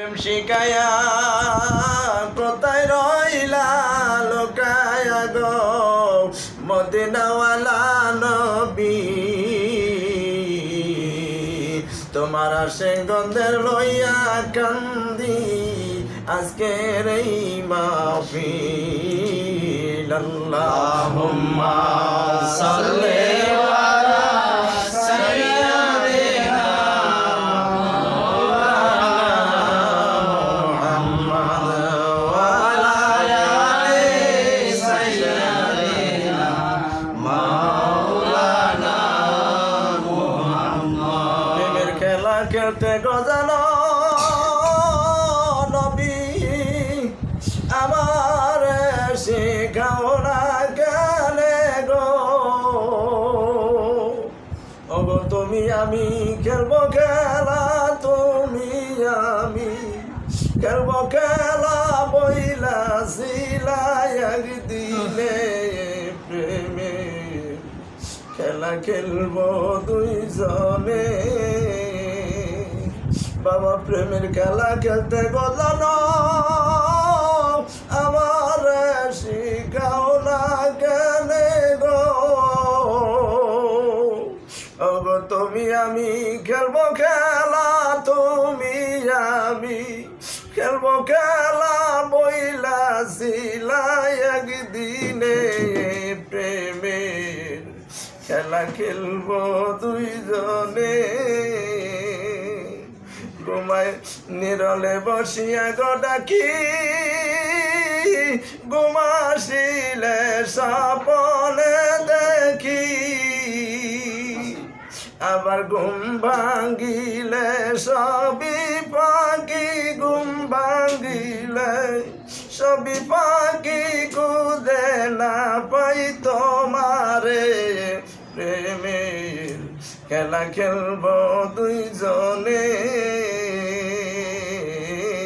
প্রেম শিখায়া কোথায় রইলা লোকায়া গো মদিনাওয়ালা নবী তোমার আশিকদের লইয়া কান্দি আজকের এই মাহফিল আল্লাহুম্মা সাল্লি আলা সাইয়্যিদিনা মুহাম্মদ ওয়া আলা আলি সাইয়্যিদিনা মাওলানা মুহাম্মদ প্রেমের খেলা খেলতে গজালো আমার শেখাও না গেলে গো ওগো তুমি আমি খেলবো খেলা তুমি আমি খেলবো খেলা বইলা সিলাই একদিনে প্রেমে খেলা খেলবো দুইজনে বাবা প্রেমের খেলা খেলতে গজানো আমার শিখাও না গেলে গো ওগো তুমি আমি খেলবো খেলা তুমি আমি খেলবো খেলা বইলা সিলাই একদিনে প্রেমের খেলা খেলবো দুইজনে ঘুমায় নিরলে বসিয়া গো ডাকি ঘুমাসিলে স্বপ্নে দেখি আবার ঘুম ভাঙ্গিলে সবই পাখি ঘুম ভাঙ্গিলে সবই পাখি খুঁজে না পাই তোমারে প্রেমের খেলা খেলবো দুইজনে